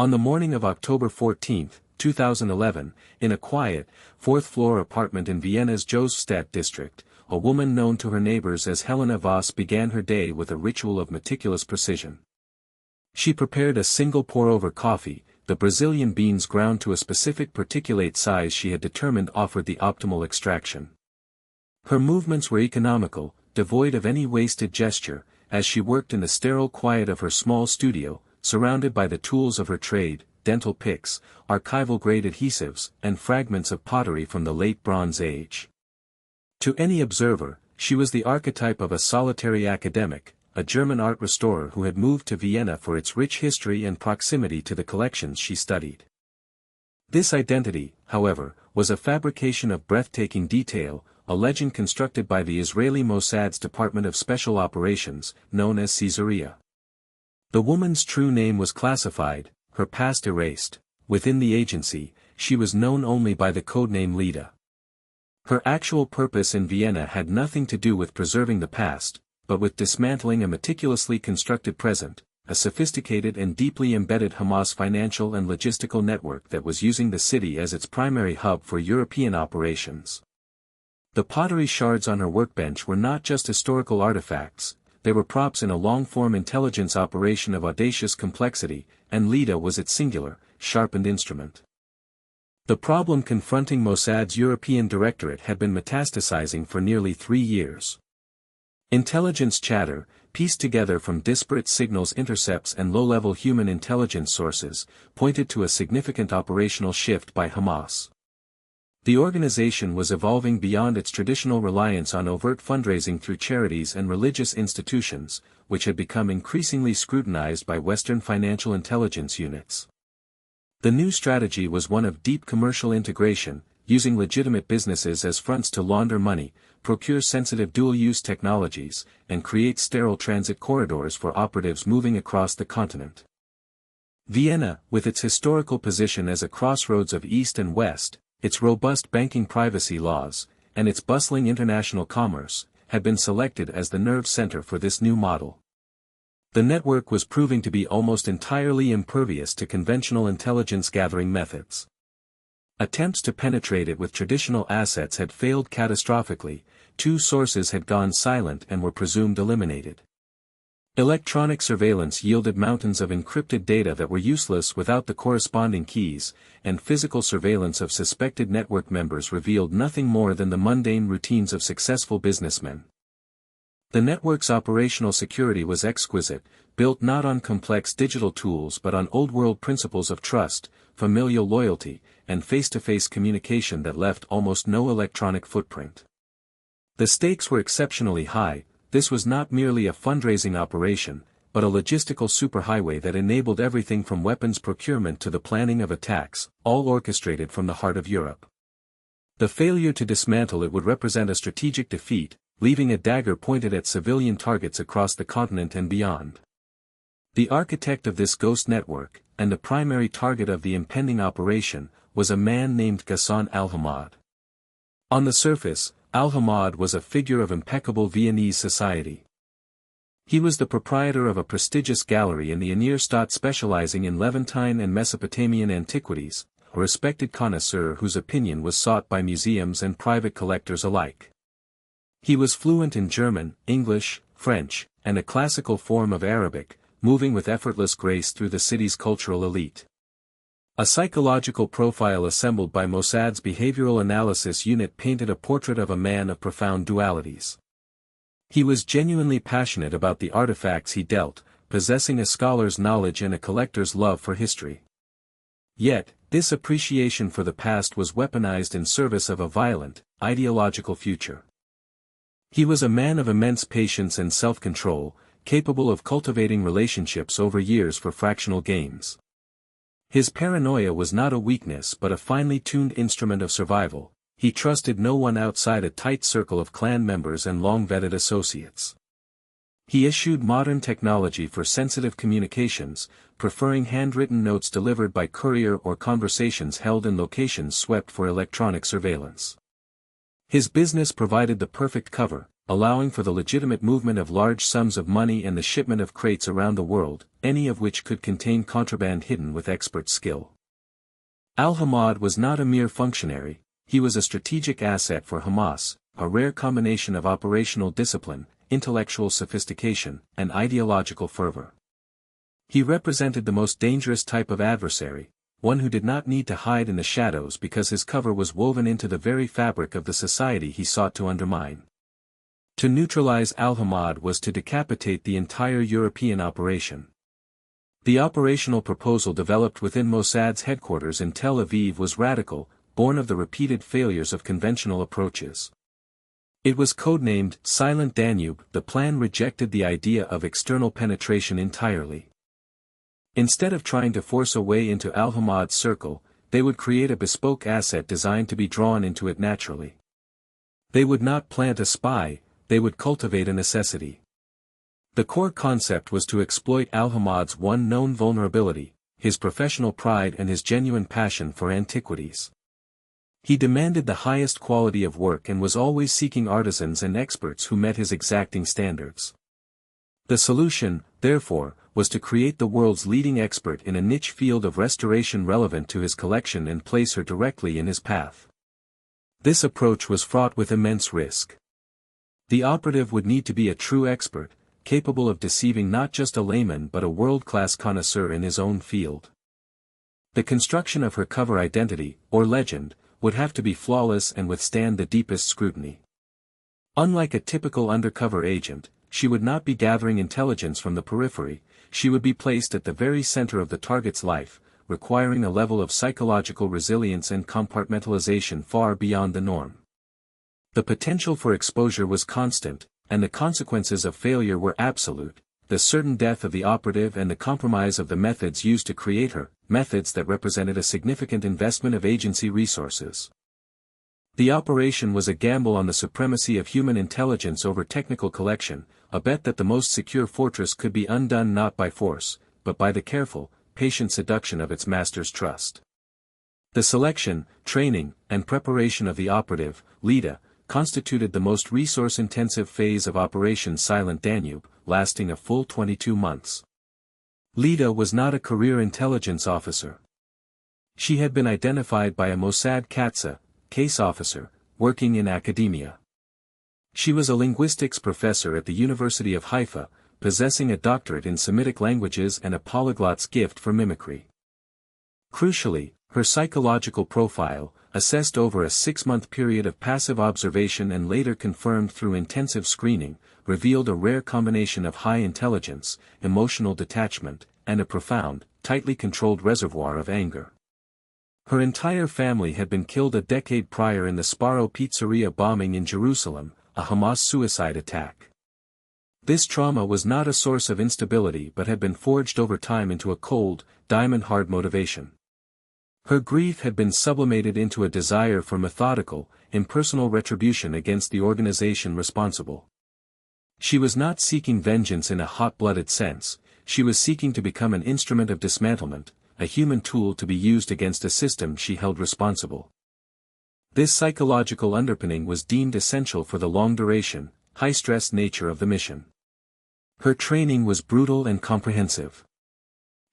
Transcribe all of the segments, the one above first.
On the morning of October 14, 2011, in a quiet, fourth-floor apartment in Vienna's Josefstadt district, a woman known to her neighbors as Helena Voss began her day with a ritual of meticulous precision. She prepared a single pour-over coffee, the Brazilian beans ground to a specific particulate size she had determined offered the optimal extraction. Her movements were economical, devoid of any wasted gesture, as she worked in the sterile quiet of her small studio, surrounded by the tools of her trade, dental picks, archival-grade adhesives, and fragments of pottery from the late Bronze Age. To any observer, she was the archetype of a solitary academic, a German art restorer who had moved to Vienna for its rich history and proximity to the collections she studied. This identity, however, was a fabrication of breathtaking detail, a legend constructed by the Israeli Mossad's Department of Special Operations, known as Caesarea. The woman's true name was classified, her past erased. Within the agency, she was known only by the codename Leda. Her actual purpose in Vienna had nothing to do with preserving the past, but with dismantling a meticulously constructed present, a sophisticated and deeply embedded Hamas financial and logistical network that was using the city as its primary hub for European operations. The pottery shards on her workbench were not just historical artifacts, they were props in a long-form intelligence operation of audacious complexity, and Leda was its singular, sharpened instrument. The problem confronting Mossad's European Directorate had been metastasizing for nearly 3 years. Intelligence chatter, pieced together from disparate signals intercepts and low-level human intelligence sources, pointed to a significant operational shift by Hamas. The organization was evolving beyond its traditional reliance on overt fundraising through charities and religious institutions, which had become increasingly scrutinized by Western financial intelligence units. The new strategy was one of deep commercial integration, using legitimate businesses as fronts to launder money, procure sensitive dual-use technologies, and create sterile transit corridors for operatives moving across the continent. Vienna, with its historical position as a crossroads of East and West, its robust banking privacy laws, and its bustling international commerce, had been selected as the nerve center for this new model. The network was proving to be almost entirely impervious to conventional intelligence-gathering methods. Attempts to penetrate it with traditional assets had failed catastrophically, 2 sources had gone silent and were presumed eliminated. Electronic surveillance yielded mountains of encrypted data that were useless without the corresponding keys, and physical surveillance of suspected network members revealed nothing more than the mundane routines of successful businessmen. The network's operational security was exquisite, built not on complex digital tools but on old-world principles of trust, familial loyalty, and face-to-face communication that left almost no electronic footprint. The stakes were exceptionally high. This was not merely a fundraising operation, but a logistical superhighway that enabled everything from weapons procurement to the planning of attacks, all orchestrated from the heart of Europe. The failure to dismantle it would represent a strategic defeat, leaving a dagger pointed at civilian targets across the continent and beyond. The architect of this ghost network, and the primary target of the impending operation, was a man named Ghassan al-Hamad. On the surface, al-Hamad was a figure of impeccable Viennese society. He was the proprietor of a prestigious gallery in the Innenstadt specializing in Levantine and Mesopotamian antiquities, a respected connoisseur whose opinion was sought by museums and private collectors alike. He was fluent in German, English, French, and a classical form of Arabic, moving with effortless grace through the city's cultural elite. A psychological profile assembled by Mossad's Behavioral Analysis Unit painted a portrait of a man of profound dualities. He was genuinely passionate about the artifacts he dealt, possessing a scholar's knowledge and a collector's love for history. Yet, this appreciation for the past was weaponized in service of a violent, ideological future. He was a man of immense patience and self-control, capable of cultivating relationships over years for fractional gains. His paranoia was not a weakness but a finely tuned instrument of survival. He trusted no one outside a tight circle of clan members and long-vetted associates. He eschewed modern technology for sensitive communications, preferring handwritten notes delivered by courier or conversations held in locations swept for electronic surveillance. His business provided the perfect cover, allowing for the legitimate movement of large sums of money and the shipment of crates around the world, any of which could contain contraband hidden with expert skill. Al-Hamad was not a mere functionary, he was a strategic asset for Hamas, a rare combination of operational discipline, intellectual sophistication, and ideological fervor. He represented the most dangerous type of adversary, one who did not need to hide in the shadows because his cover was woven into the very fabric of the society he sought to undermine. To neutralize Al-Hamad was to decapitate the entire European operation. The operational proposal developed within Mossad's headquarters in Tel Aviv was radical, born of the repeated failures of conventional approaches. It was codenamed Silent Danube. The plan rejected the idea of external penetration entirely. Instead of trying to force a way into Al-Hamad's circle, they would create a bespoke asset designed to be drawn into it naturally. They would not plant a spy, they would cultivate a necessity. The core concept was to exploit Al-Hamad's one known vulnerability, his professional pride and his genuine passion for antiquities. He demanded the highest quality of work and was always seeking artisans and experts who met his exacting standards. The solution, therefore, was to create the world's leading expert in a niche field of restoration relevant to his collection and place her directly in his path. This approach was fraught with immense risk. The operative would need to be a true expert, capable of deceiving not just a layman but a world-class connoisseur in his own field. The construction of her cover identity, or legend, would have to be flawless and withstand the deepest scrutiny. Unlike a typical undercover agent, she would not be gathering intelligence from the periphery, she would be placed at the very center of the target's life, requiring a level of psychological resilience and compartmentalization far beyond the norm. The potential for exposure was constant, and the consequences of failure were absolute, the certain death of the operative and the compromise of the methods used to create her, methods that represented a significant investment of agency resources. The operation was a gamble on the supremacy of human intelligence over technical collection, a bet that the most secure fortress could be undone not by force, but by the careful, patient seduction of its master's trust. The selection, training, and preparation of the operative, Leda, constituted the most resource-intensive phase of Operation Silent Danube, lasting a full 22 months. Leda was not a career intelligence officer. She had been identified by a Mossad Katsa, case officer, working in academia. She was a linguistics professor at the University of Haifa, possessing a doctorate in Semitic languages and a polyglot's gift for mimicry. Crucially, her psychological profile, assessed over a 6-month period of passive observation and later confirmed through intensive screening, revealed a rare combination of high intelligence, emotional detachment, and a profound, tightly controlled reservoir of anger. Her entire family had been killed a decade prior in the Sparrow Pizzeria bombing in Jerusalem, a Hamas suicide attack. This trauma was not a source of instability but had been forged over time into a cold, diamond-hard motivation. Her grief had been sublimated into a desire for methodical, impersonal retribution against the organization responsible. She was not seeking vengeance in a hot-blooded sense, she was seeking to become an instrument of dismantlement, a human tool to be used against a system she held responsible. This psychological underpinning was deemed essential for the long-duration, high-stress nature of the mission. Her training was brutal and comprehensive.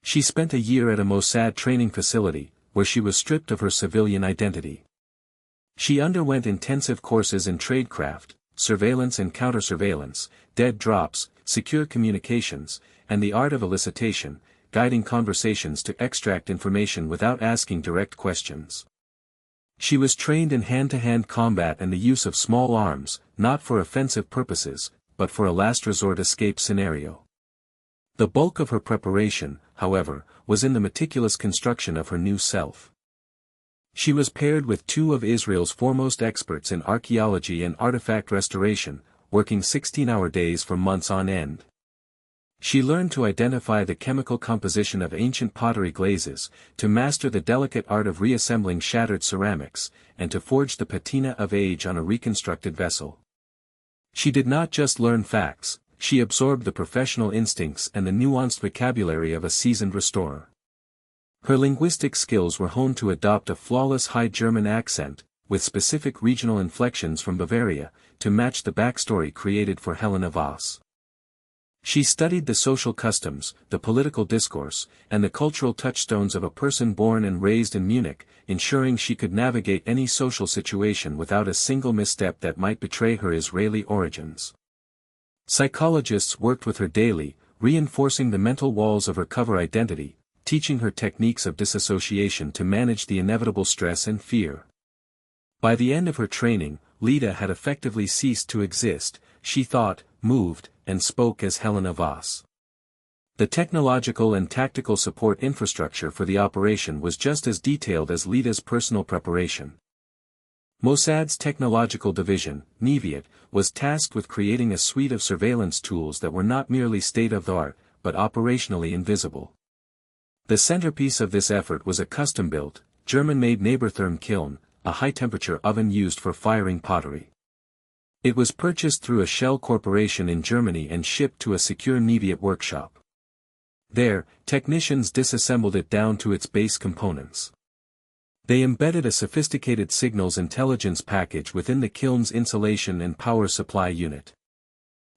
She spent a year at a Mossad training facility, where she was stripped of her civilian identity. She underwent intensive courses in tradecraft, surveillance and counter-surveillance, dead drops, secure communications, and the art of elicitation, guiding conversations to extract information without asking direct questions. She was trained in hand-to-hand combat and the use of small arms, not for offensive purposes, but for a last-resort escape scenario. The bulk of her preparation, however, was in the meticulous construction of her new self. She was paired with two of Israel's foremost experts in archaeology and artifact restoration, working 16-hour days for months on end. She learned to identify the chemical composition of ancient pottery glazes, to master the delicate art of reassembling shattered ceramics, and to forge the patina of age on a reconstructed vessel. She did not just learn facts, she absorbed the professional instincts and the nuanced vocabulary of a seasoned restorer. Her linguistic skills were honed to adopt a flawless High German accent, with specific regional inflections from Bavaria, to match the backstory created for Helena Voss. She studied the social customs, the political discourse, and the cultural touchstones of a person born and raised in Munich, ensuring she could navigate any social situation without a single misstep that might betray her Israeli origins. Psychologists worked with her daily, reinforcing the mental walls of her cover identity, teaching her techniques of disassociation to manage the inevitable stress and fear. By the end of her training, Leda had effectively ceased to exist. She thought, moved, and spoke as Helena Voss. The technological and tactical support infrastructure for the operation was just as detailed as Leda's personal preparation. Mossad's technological division, Neviat, was tasked with creating a suite of surveillance tools that were not merely state-of-the-art, but operationally invisible. The centerpiece of this effort was a custom-built, German-made Nabertherm kiln, a high-temperature oven used for firing pottery. It was purchased through a shell corporation in Germany and shipped to a secure Neviat workshop. There, technicians disassembled it down to its base components. They embedded a sophisticated signals intelligence package within the kiln's insulation and power supply unit.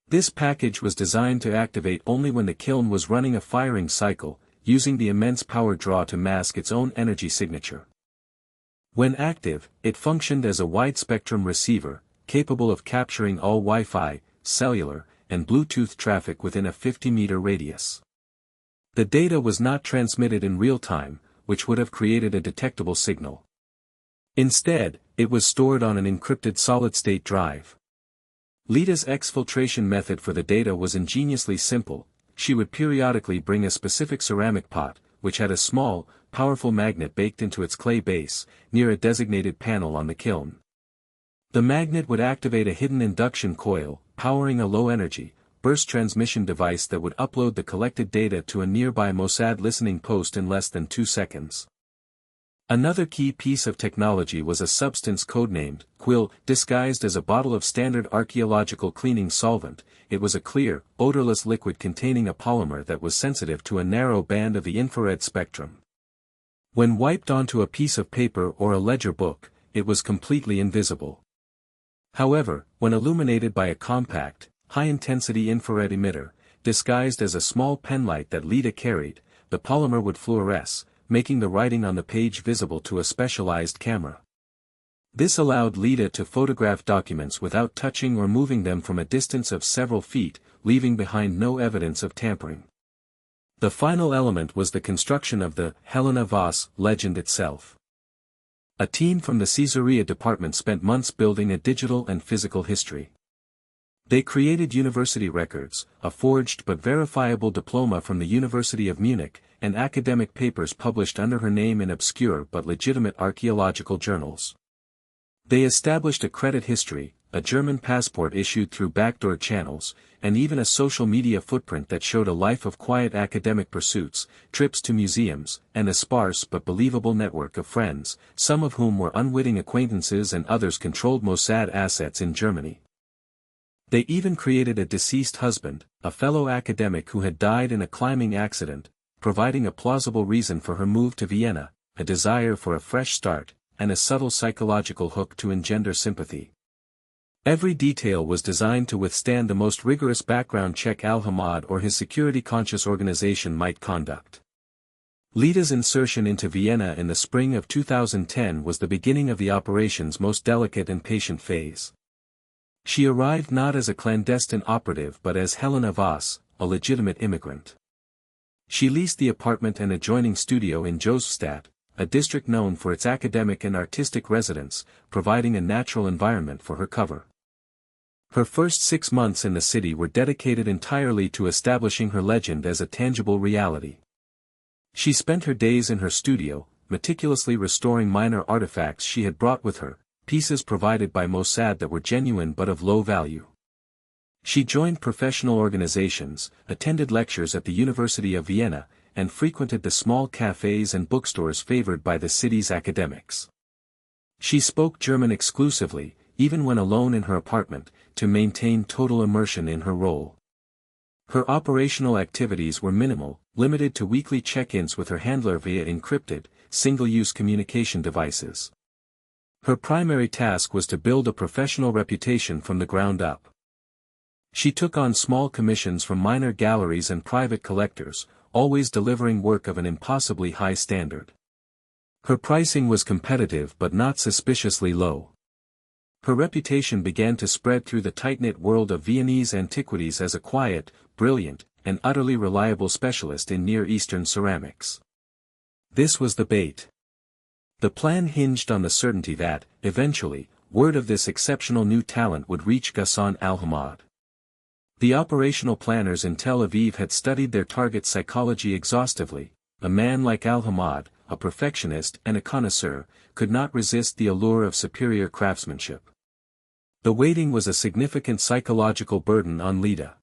This package was designed to activate only when the kiln was running a firing cycle, using the immense power draw to mask its own energy signature. When active, it functioned as a wide-spectrum receiver, capable of capturing all Wi-Fi, cellular, and Bluetooth traffic within a 50-meter radius. The data was not transmitted in real time, which would have created a detectable signal. Instead, it was stored on an encrypted solid-state drive. Leda's exfiltration method for the data was ingeniously simple. She would periodically bring a specific ceramic pot, which had a small, powerful magnet baked into its clay base, near a designated panel on the kiln. The magnet would activate a hidden induction coil, powering a low-energy, burst transmission device that would upload the collected data to a nearby Mossad listening post in less than 2 seconds. Another key piece of technology was a substance codenamed Quill, disguised as a bottle of standard archaeological cleaning solvent. It was a clear, odorless liquid containing a polymer that was sensitive to a narrow band of the infrared spectrum. When wiped onto a piece of paper or a ledger book, it was completely invisible. However, when illuminated by a compact, high-intensity infrared emitter, disguised as a small penlight that Leda carried, the polymer would fluoresce, making the writing on the page visible to a specialized camera. This allowed Leda to photograph documents without touching or moving them from a distance of several feet, leaving behind no evidence of tampering. The final element was the construction of the Helena Voss legend itself. A team from the Caesarea department spent months building a digital and physical history. They created university records, a forged but verifiable diploma from the University of Munich, and academic papers published under her name in obscure but legitimate archaeological journals. They established a credit history, a German passport issued through backdoor channels, and even a social media footprint that showed a life of quiet academic pursuits, trips to museums, and a sparse but believable network of friends, some of whom were unwitting acquaintances and others controlled Mossad assets in Germany. They even created a deceased husband, a fellow academic who had died in a climbing accident, providing a plausible reason for her move to Vienna, a desire for a fresh start, and a subtle psychological hook to engender sympathy. Every detail was designed to withstand the most rigorous background check Al-Hamad or his security-conscious organization might conduct. Leda's insertion into Vienna in the spring of 2010 was the beginning of the operation's most delicate and patient phase. She arrived not as a clandestine operative but as Helena Voss, a legitimate immigrant. She leased the apartment and adjoining studio in Josefstadt, a district known for its academic and artistic residents, providing a natural environment for her cover. Her first 6 months in the city were dedicated entirely to establishing her legend as a tangible reality. She spent her days in her studio, meticulously restoring minor artifacts she had brought with her, pieces provided by Mossad that were genuine but of low value. She joined professional organizations, attended lectures at the University of Vienna, and frequented the small cafes and bookstores favored by the city's academics. She spoke German exclusively, even when alone in her apartment, to maintain total immersion in her role. Her operational activities were minimal, limited to weekly check-ins with her handler via encrypted, single-use communication devices. Her primary task was to build a professional reputation from the ground up. She took on small commissions from minor galleries and private collectors, always delivering work of an impossibly high standard. Her pricing was competitive but not suspiciously low. Her reputation began to spread through the tight-knit world of Viennese antiquities as a quiet, brilliant, and utterly reliable specialist in Near Eastern ceramics. This was the bait. The plan hinged on the certainty that, eventually, word of this exceptional new talent would reach Ghassan al-Hamad. The operational planners in Tel Aviv had studied their target's psychology exhaustively. A man like al-Hamad, a perfectionist and a connoisseur, could not resist the allure of superior craftsmanship. The waiting was a significant psychological burden on Lida.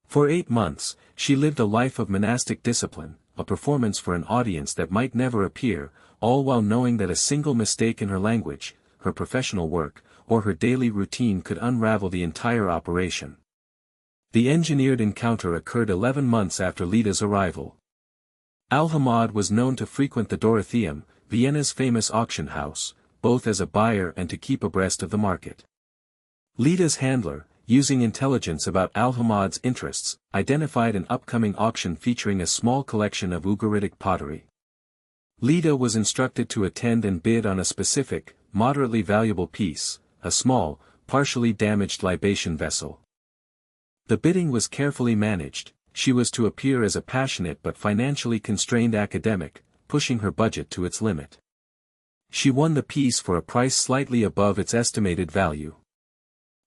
For 8 months, she lived a life of monastic discipline, a performance for an audience that might never appear, all while knowing that a single mistake in her language, her professional work, or her daily routine could unravel the entire operation. The engineered encounter occurred 11 months after Lida's arrival. Al-Hamad was known to frequent the Dorotheum, Vienna's famous auction house, both as a buyer and to keep abreast of the market. Lida's handler, using intelligence about Al-Hamad's interests, identified an upcoming auction featuring a small collection of Ugaritic pottery. Lida was instructed to attend and bid on a specific, moderately valuable piece, a small, partially damaged libation vessel. The bidding was carefully managed. She was to appear as a passionate but financially constrained academic, pushing her budget to its limit. She won the piece for a price slightly above its estimated value.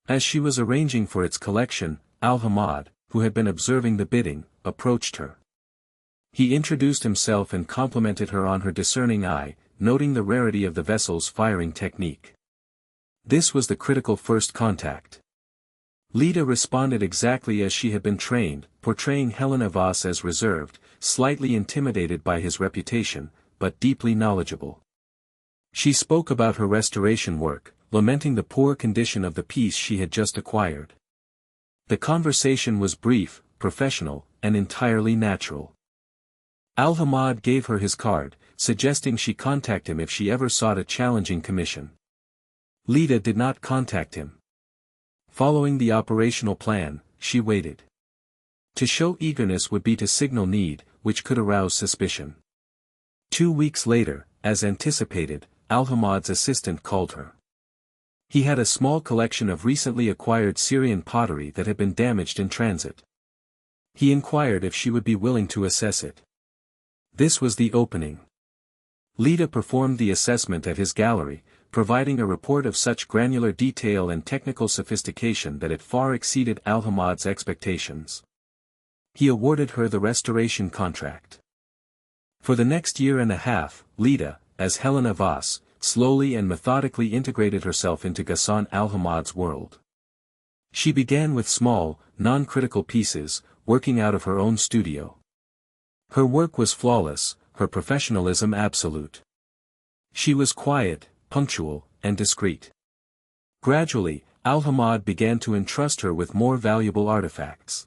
As she was arranging for its collection, Al-Hamad, who had been observing the bidding, approached her. He introduced himself and complimented her on her discerning eye, noting the rarity of the vessel's firing technique. This was the critical first contact. Lida responded exactly as she had been trained, portraying Helena Voss as reserved, slightly intimidated by his reputation, but deeply knowledgeable. She spoke about her restoration work, lamenting the poor condition of the piece she had just acquired. The conversation was brief, professional, and entirely natural. Al-Hamad gave her his card, suggesting she contact him if she ever sought a challenging commission. Lida did not contact him. Following the operational plan, she waited. To show eagerness would be to signal need, which could arouse suspicion. 2 weeks later, as anticipated, Al-Hamad's assistant called her. He had a small collection of recently acquired Syrian pottery that had been damaged in transit. He inquired if she would be willing to assess it. This was the opening. Lida performed the assessment at his gallery, providing a report of such granular detail and technical sophistication that it far exceeded Al-Hamad's expectations. He awarded her the restoration contract. For the next year and a half, Lida, as Helena Voss, slowly and methodically integrated herself into Ghassan al-Hamad's world. She began with small, non-critical pieces, working out of her own studio. Her work was flawless, her professionalism absolute. She was quiet, punctual, and discreet. Gradually, Al-Hamad began to entrust her with more valuable artifacts.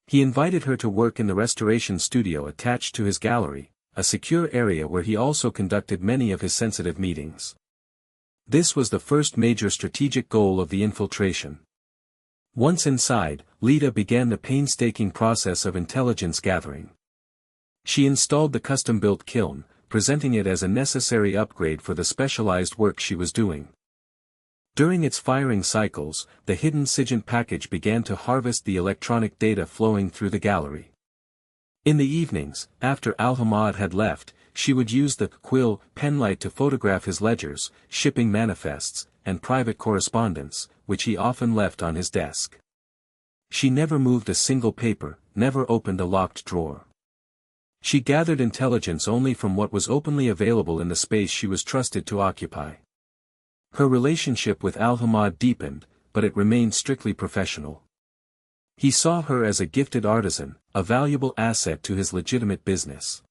He invited her to work in the restoration studio attached to his gallery, a secure area where he also conducted many of his sensitive meetings. This was the first major strategic goal of the infiltration. Once inside, Lida began the painstaking process of intelligence gathering. She installed the custom-built kiln, presenting it as a necessary upgrade for the specialized work she was doing. During its firing cycles, the hidden SIGINT package began to harvest the electronic data flowing through the gallery. In the evenings, after Al-Hamad had left, she would use the quill penlight to photograph his ledgers, shipping manifests, and private correspondence, which he often left on his desk. She never moved a single paper, never opened a locked drawer. She gathered intelligence only from what was openly available in the space she was trusted to occupy. Her relationship with Al-Hamad deepened, but it remained strictly professional. He saw her as a gifted artisan, a valuable asset to his legitimate business.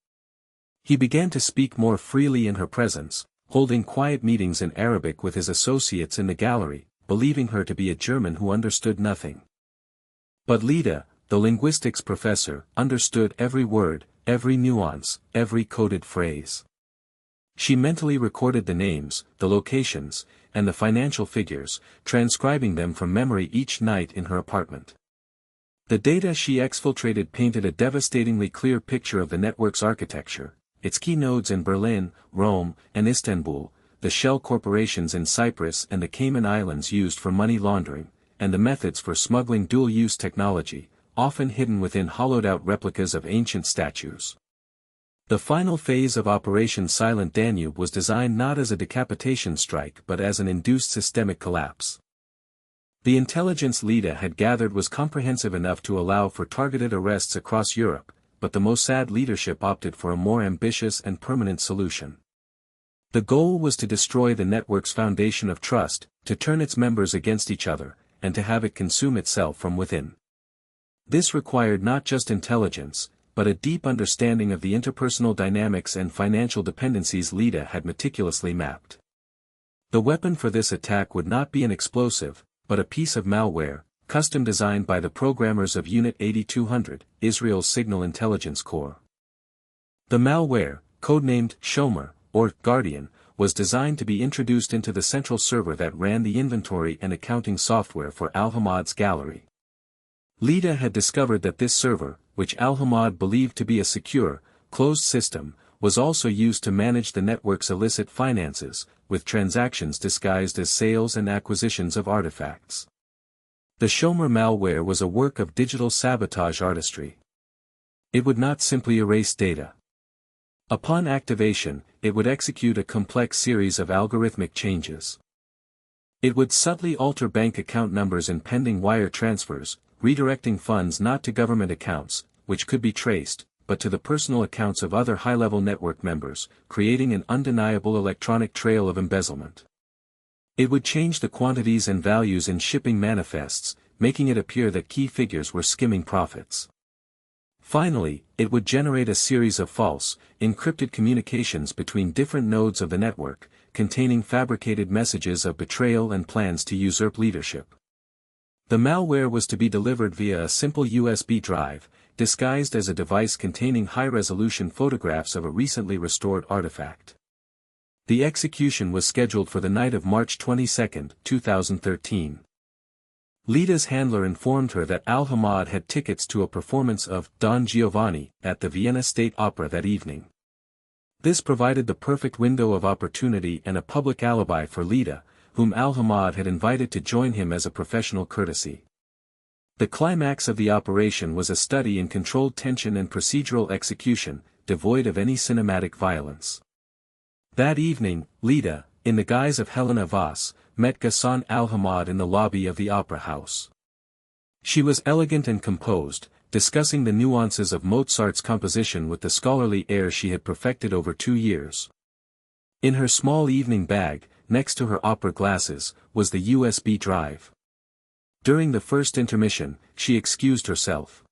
He began to speak more freely in her presence, holding quiet meetings in Arabic with his associates in the gallery, believing her to be a German who understood nothing. But Lida, the linguistics professor, understood every word, every nuance, every coded phrase. She mentally recorded the names, the locations, and the financial figures, transcribing them from memory each night in her apartment. The data she exfiltrated painted a devastatingly clear picture of the network's architecture, its key nodes in Berlin, Rome, and Istanbul, the shell corporations in Cyprus and the Cayman Islands used for money laundering, and the methods for smuggling dual-use technology, often hidden within hollowed-out replicas of ancient statues. The final phase of Operation Silent Danube was designed not as a decapitation strike but as an induced systemic collapse. The intelligence Lida had gathered was comprehensive enough to allow for targeted arrests across Europe, but the Mossad leadership opted for a more ambitious and permanent solution. The goal was to destroy the network's foundation of trust, to turn its members against each other, and to have it consume itself from within. This required not just intelligence, but a deep understanding of the interpersonal dynamics and financial dependencies Lida had meticulously mapped. The weapon for this attack would not be an explosive, but a piece of malware, custom designed by the programmers of Unit 8200, Israel's Signal Intelligence Corps. The malware, codenamed Shomer, or Guardian, was designed to be introduced into the central server that ran the inventory and accounting software for Al-Hamad's gallery. Lida had discovered that this server, which Al-Hamad believed to be a secure, closed system, was also used to manage the network's illicit finances, with transactions disguised as sales and acquisitions of artifacts. The Shomer malware was a work of digital sabotage artistry. It would not simply erase data. Upon activation, it would execute a complex series of algorithmic changes. It would subtly alter bank account numbers in pending wire transfers, redirecting funds not to government accounts, which could be traced, but to the personal accounts of other high-level network members, creating an undeniable electronic trail of embezzlement. It would change the quantities and values in shipping manifests, making it appear that key figures were skimming profits. Finally, it would generate a series of false, encrypted communications between different nodes of the network, containing fabricated messages of betrayal and plans to usurp leadership. The malware was to be delivered via a simple USB drive, disguised as a device containing high-resolution photographs of a recently restored artifact. The execution was scheduled for the night of March 22, 2013. Lida's handler informed her that Al-Hamad had tickets to a performance of Don Giovanni at the Vienna State Opera that evening. This provided the perfect window of opportunity and a public alibi for Lida, whom Al-Hamad had invited to join him as a professional courtesy. The climax of the operation was a study in controlled tension and procedural execution, devoid of any cinematic violence. That evening, Lida, in the guise of Helena Voss, met Ghassan Al-Hamad in the lobby of the opera house. She was elegant and composed, discussing the nuances of Mozart's composition with the scholarly air she had perfected over 2 years. In her small evening bag, next to her opera glasses, was the USB drive. During the first intermission, she excused herself.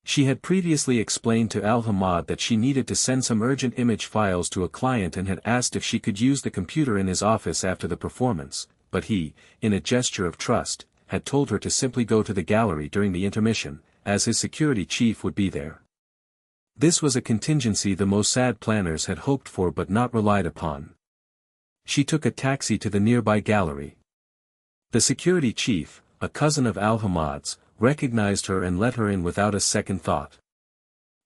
She had previously explained to Al-Hamad that she needed to send some urgent image files to a client and had asked if she could use the computer in his office after the performance, but he, in a gesture of trust, had told her to simply go to the gallery during the intermission, as his security chief would be there. This was a contingency the Mossad planners had hoped for but not relied upon. She took a taxi to the nearby gallery. The security chief, a cousin of Al-Hamad's, recognized her and let her in without a second thought.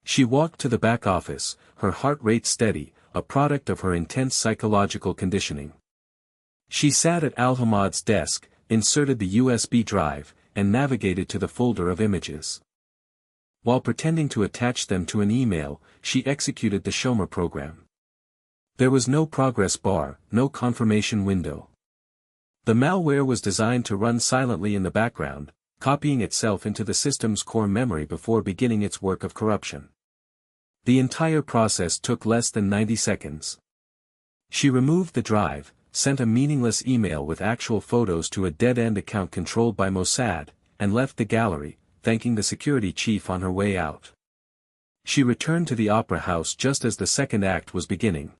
She walked to the back office, her heart rate steady, a product of her intense psychological conditioning. She sat at Al-Hamad's desk, inserted the USB drive, and navigated to the folder of images. While pretending to attach them to an email, she executed the Shomer program. There was no progress bar, no confirmation window. The malware was designed to run silently in the background, copying itself into the system's core memory before beginning its work of corruption. The entire process took less than 90 seconds. She removed the drive, sent a meaningless email with actual photos to a dead-end account controlled by Mossad, and left the gallery, thanking the security chief on her way out. She returned to the opera house just as the second act was beginning.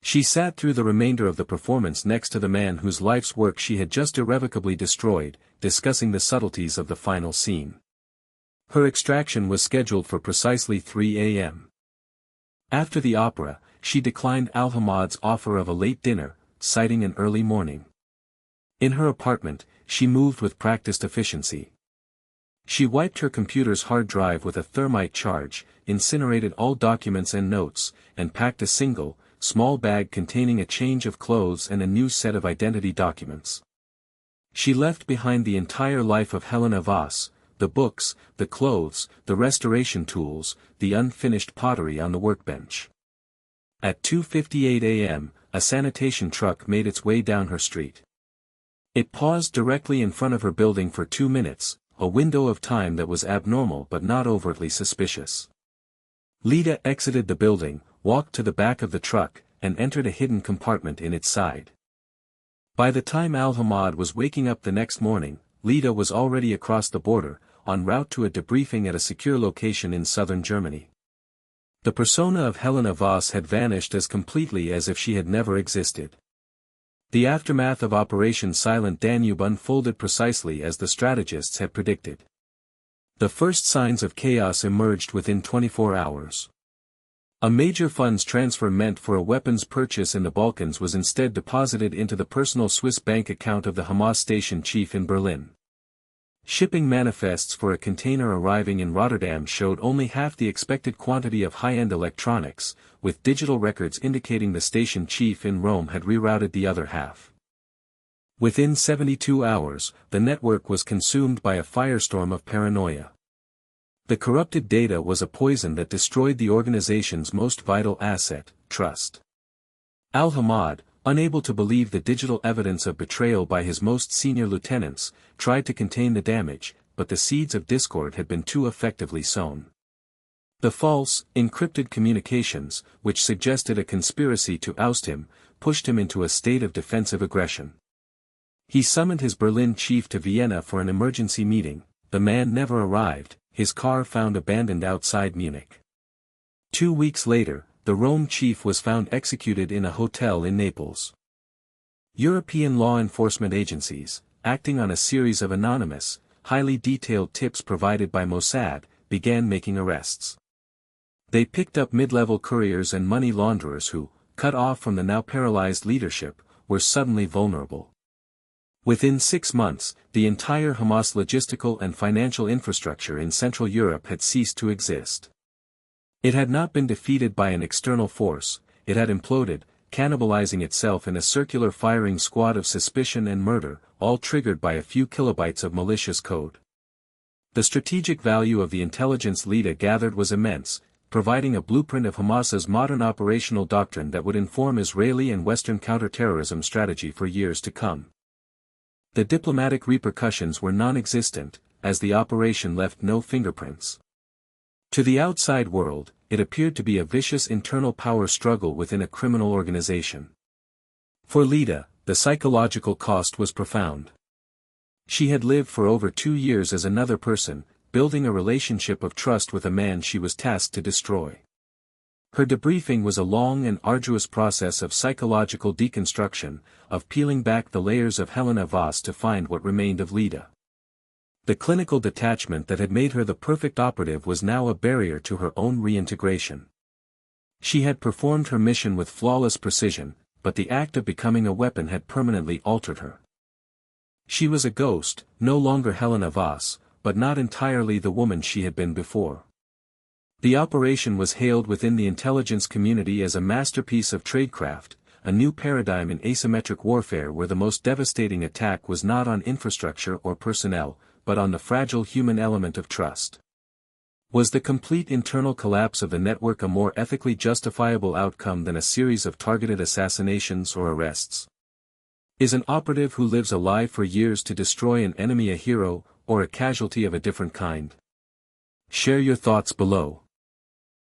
She sat through the remainder of the performance next to the man whose life's work she had just irrevocably destroyed, discussing the subtleties of the final scene. Her extraction was scheduled for precisely 3 a.m. After the opera, she declined Al-Hamad's offer of a late dinner, citing an early morning. In her apartment, she moved with practiced efficiency. She wiped her computer's hard drive with a thermite charge, incinerated all documents and notes, and packed a single, small bag containing a change of clothes and a new set of identity documents. She left behind the entire life of Helena Voss, the books, the clothes, the restoration tools, the unfinished pottery on the workbench. At 2:58 a.m., a sanitation truck made its way down her street. It paused directly in front of her building for 2 minutes, a window of time that was abnormal but not overtly suspicious. Lida exited the building, walked to the back of the truck, and entered a hidden compartment in its side. By the time Al-Hamad was waking up the next morning, Lida was already across the border, en route to a debriefing at a secure location in southern Germany. The persona of Helena Voss had vanished as completely as if she had never existed. The aftermath of Operation Silent Danube unfolded precisely as the strategists had predicted. The first signs of chaos emerged within 24 hours. A major funds transfer meant for a weapons purchase in the Balkans was instead deposited into the personal Swiss bank account of the Hamas station chief in Berlin. Shipping manifests for a container arriving in Rotterdam showed only half the expected quantity of high-end electronics, with digital records indicating the station chief in Rome had rerouted the other half. Within 72 hours, the network was consumed by a firestorm of paranoia. The corrupted data was a poison that destroyed the organization's most vital asset, trust. Al-Hamad, unable to believe the digital evidence of betrayal by his most senior lieutenants, tried to contain the damage, but the seeds of discord had been too effectively sown. The false, encrypted communications, which suggested a conspiracy to oust him, pushed him into a state of defensive aggression. He summoned his Berlin chief to Vienna for an emergency meeting. The man never arrived, his car found abandoned outside Munich. 2 weeks later, the Rome chief was found executed in a hotel in Naples. European law enforcement agencies, acting on a series of anonymous, highly detailed tips provided by Mossad, began making arrests. They picked up mid-level couriers and money launderers who, cut off from the now paralyzed leadership, were suddenly vulnerable. Within 6 months, the entire Hamas logistical and financial infrastructure in Central Europe had ceased to exist. It had not been defeated by an external force, it had imploded, cannibalizing itself in a circular firing squad of suspicion and murder, all triggered by a few kilobytes of malicious code. The strategic value of the intelligence Lida gathered was immense, providing a blueprint of Hamas's modern operational doctrine that would inform Israeli and Western counterterrorism strategy for years to come. The diplomatic repercussions were non-existent, as the operation left no fingerprints. To the outside world, it appeared to be a vicious internal power struggle within a criminal organization. For Lida, the psychological cost was profound. She had lived for over 2 years as another person, building a relationship of trust with a man she was tasked to destroy. Her debriefing was a long and arduous process of psychological deconstruction, of peeling back the layers of Helena Voss to find what remained of Lida. The clinical detachment that had made her the perfect operative was now a barrier to her own reintegration. She had performed her mission with flawless precision, but the act of becoming a weapon had permanently altered her. She was a ghost, no longer Helena Voss, but not entirely the woman she had been before. The operation was hailed within the intelligence community as a masterpiece of tradecraft, a new paradigm in asymmetric warfare where the most devastating attack was not on infrastructure or personnel, but on the fragile human element of trust. Was the complete internal collapse of the network a more ethically justifiable outcome than a series of targeted assassinations or arrests? Is an operative who lives a lie for years to destroy an enemy a hero, or a casualty of a different kind? Share your thoughts below.